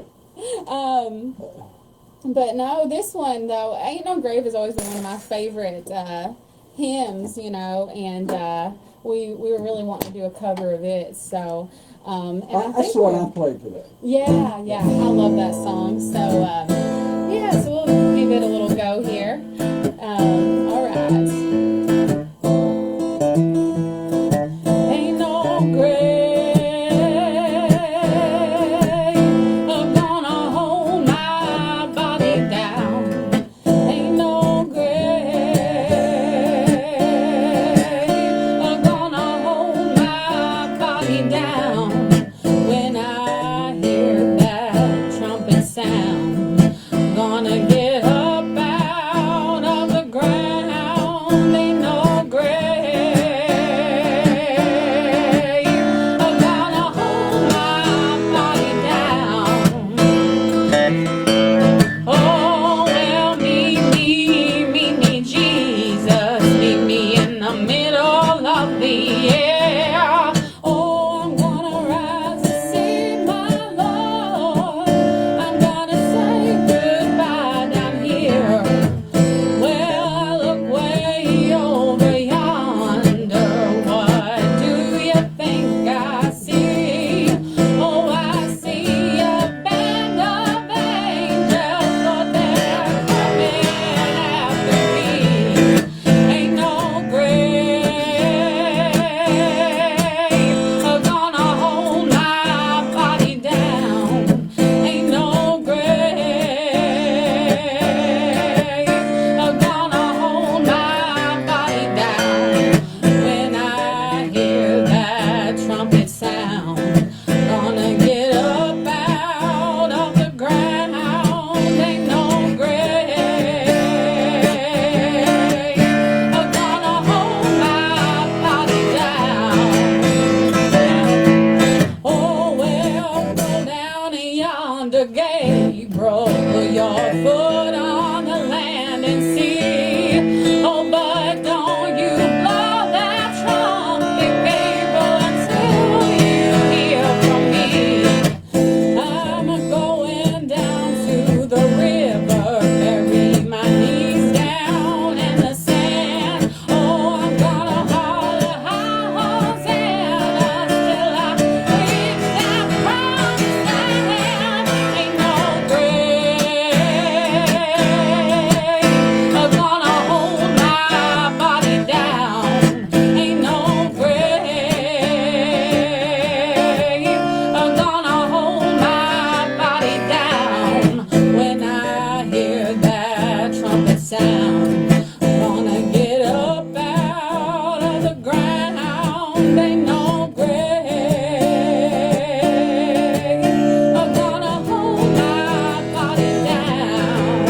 But no, this one though, Ain't No Grave has always been one of my favorite hymns, you know, and we were really wanting to do a cover of it. So, and I That's think the one I played today. yeah, I love that song. So, so we'll give it a little go here. All right. Ain't no grave gonna hold my body down. Ain't no grave gonna hold my body down when I hear that trumpet sound. Gonna get up out of the ground. Ain't no grave gonna hold my body down. Oh, well, meet me, Jesus. Meet me in the middle of the air. Oh, I'm gonna rise to see my Lord. I'm gonna say goodbye down here. Well, I look way over yonder. What do you think I see? Oh, I see a band of angels, but they're coming after me. Ain't no grave gonna hold my body down. Ain't no grave gonna hold my body down when I hear that trumpet sound. Gonna get up out of the ground. Ain't no grave gonna hold my body down. Oh, well, go down yonder, Gabriel, put your foot on the land and see. Oh, but don't you blow that trumpet, Gabriel, until you hear from me. I'm going down to the river, bury my knees down in the sand. Oh, I'm gonna holler, Hosanna, till I reach that promised land. Ain't no grave gonna hold my body down. Ain't no grave gonna hold my body down when I hear that trumpet sound. Gonna get up out of the ground. Ain't no grave gonna hold my body down.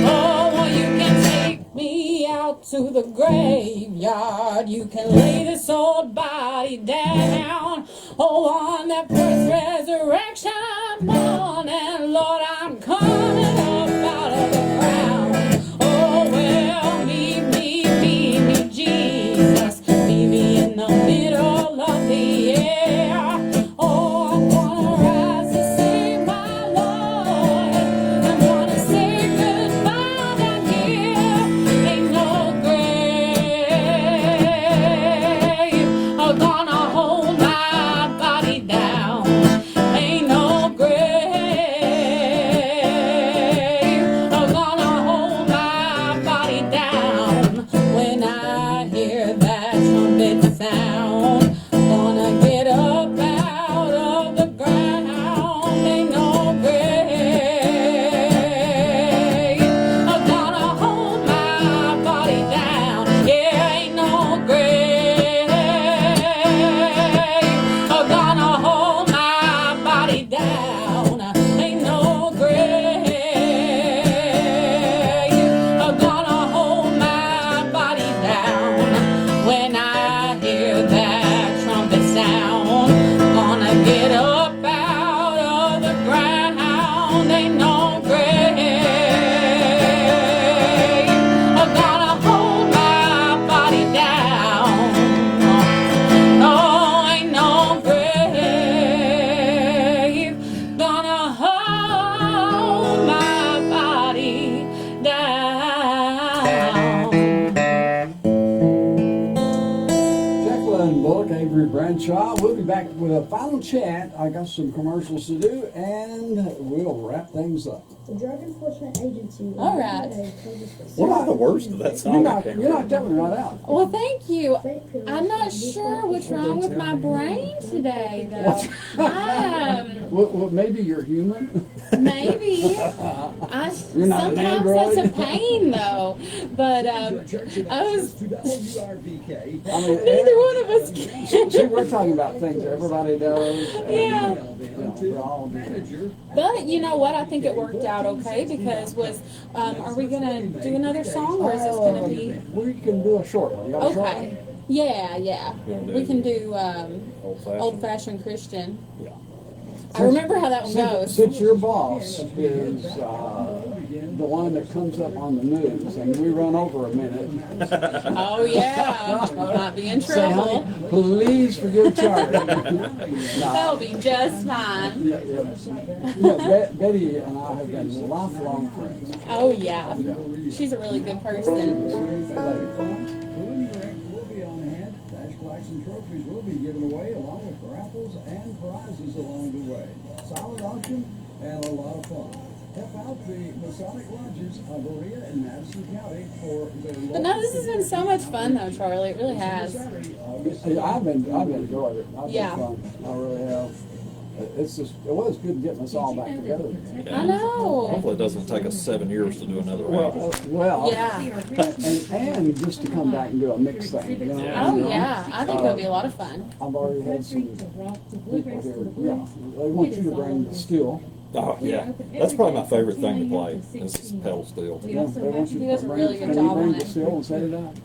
Oh, well, you can take me out to the graveyard. You can lay this old body down. Oh, on that first resurrection morning, Lord, I'm coming up out of the ground. Oh, well, meet me, Jesus. Meet me in the middle of the air. Oh, I'm gonna rise to see my Lord. I'm gonna say goodbye down here. Ain't no grave gonna hold my body down. Ain't no Avery Bradshaw. We'll be back with a final chat. I got some commercials to do, and we'll wrap things up. The Drug Enforcement Agency. All right. What are the words to that song? You're not coming right out. Well, thank you. I'm not sure what's wrong with my brain today, though. Well, maybe you're human. Maybe. You're not an Sometimes android. that's a pain, though. But I was. WRBK. I mean, Neither one of us can. see, we're talking about things everybody does. And, Yeah. we're all Manager. But you know what? I think it worked out okay because are we gonna do another song or is this gonna be? We can do a short one. You got a short Okay. one? Yeah. We can do Old-fashioned. Old Fashioned Christian. Yeah. I remember how that one goes. Since your boss is the one that comes up on the news, and we run over a minute, Oh yeah, might be in say, trouble. honey, please forgive Charlie. That'll be just fine. Betty and I have been lifelong friends. Oh yeah, she's a really good person. Balloon Direct will be on hand. Cash plaques and trophies will be given away along with raffles and prizes along the way. Solid auction and a lot of fun. Help out the Masonic Lodges of Berea and Madison County for their But no, this has been so much fun though, Charlie. It really has. I've enjoyed it. I've Yeah. been fun. I really have. It was good getting us all back together. I know. Hopefully it doesn't take us 7 years to do another one. Well, Yeah. and just to come back and do a mix thing. You know? Oh yeah, I think it'll be a lot of fun. I've already had some people here. Yeah, they want you to bring the steel. Oh, yeah. That's probably my favorite thing to play is pedal steel. Yeah, they want you He to does a bring, really good can you job bring on the it. steel and set it up.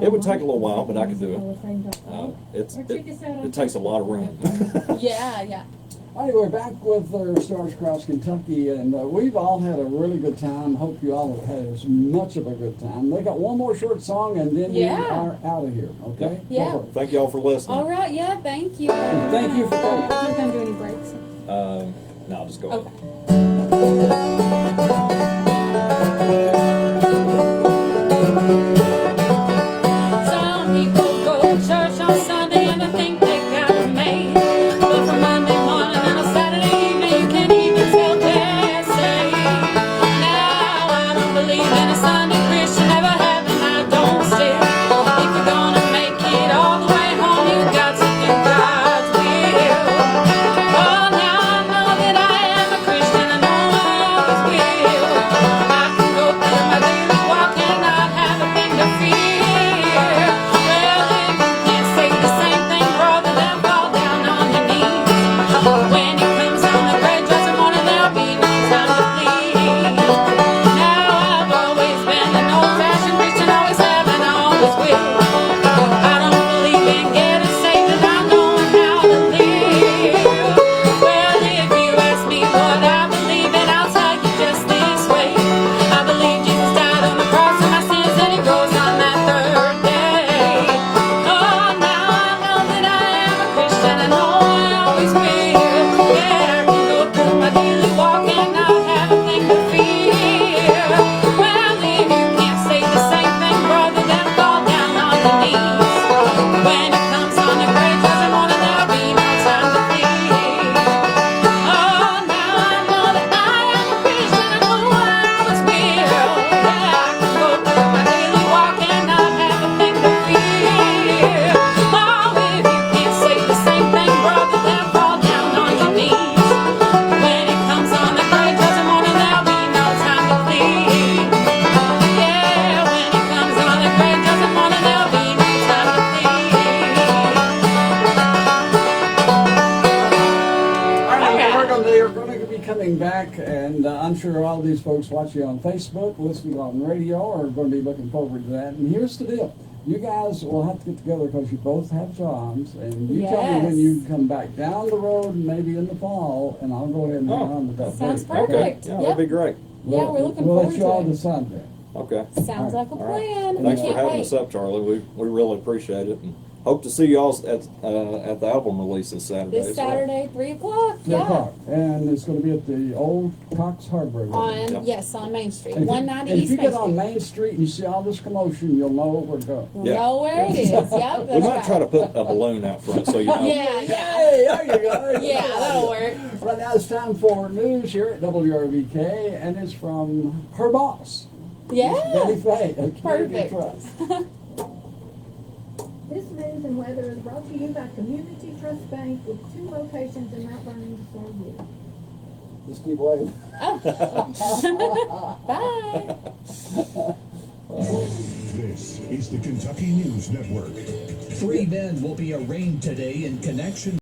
It would take a little while, but I could do it. It takes a lot of room. Yeah. Anyway, back with our Stars Across Kentucky, and we've all had a really good time. Hope you all have had as much of a good time. They got one more short song, and then we Yeah. are out of here. Okay? Yeah. Thank y'all for listening. All right. Yeah. Thank you. And thank you for coming. Are we gonna do any breaks? No, I'll just go ahead. Okay. Some people go to church on Sunday and they think they got it made. But from Monday morning and a Saturday evening, you can't even tell they're saved. Now I don't believe in a Sunday Christian, never have and I don't still. If you're gonna make it all the way home, you got to do God's will. Oh, now I know that I am a Christian, I know I always will. I can go through my daily walk and not have a thing to fear. Well, if you can't say the same thing, brother, then fall down on your knees. When it comes on the great judgment morning, there'll be no time to plead. Now I've always been an old-fashioned Christian, always have and always will. I don't believe in getting saved, and I know how to live. Well, if you ask me what I believe in, I'll tell you just this way. I believe Jesus died on the cross for my sins, and He rose on that third day. Oh, now I know that I am a Christian, I know I always will. Yeah, I can go through my daily walk and not have a thing to fear. Well, if you can't say the same thing, brother, then fall down on your knees. When it comes on the great judgment morning, there'll be no time to plead. Oh, now I know that I am a Christian, I know I always will. Yeah, I can go through my daily walk and not have a thing to fear. Oh, if you can't say the same thing, brother, then fall down on your knees. When it comes on the great judgment morning, there'll be no time to plead. Yeah, when it comes on the great judgment morning, there'll be no time to All right, Okay. they're going to be coming back, and I'm sure all these folks watching on Facebook, listening on radio, are going to be looking forward to that. And here's the deal. You guys will have to get together because you both have jobs, and you tell me when Yes. you come back down the road, maybe in the fall, and I'll go ahead and hang on to that Sounds date. Okay. perfect. Yeah, Yep. that'd be great. Yeah, we're looking We'll forward let you all to it. decide that. Okay. Sounds like a All right. plan. We Thanks for can't having wait. us up, Charlie. We really appreciate it. And hope to see y'all at the album release this Saturday. This Saturday, 3 o'clock. 3 Yeah. o'clock. And it's going to be at the old Cox Hardware. On Yep. yes, on Main Street, And if you- 190 and East if you Main get on Street. Main Street and you see all this commotion, you'll know where to go. You Yeah. know where it is. Yep, that's We might right. try to put a balloon out front so you know. Yeah, yeah, Hey, there you go. yeah, that'll work. Right now it's time for news here at WRVK, and it's from her boss, Yeah. Betty Fay of Community Perfect. Trust. This news and weather is brought to you by Community Trust Bank with 2 locations in Mount Vernon to serve you. Just keep waiting. Bye. This is the Kentucky News Network. 3 men will be arraigned today in connection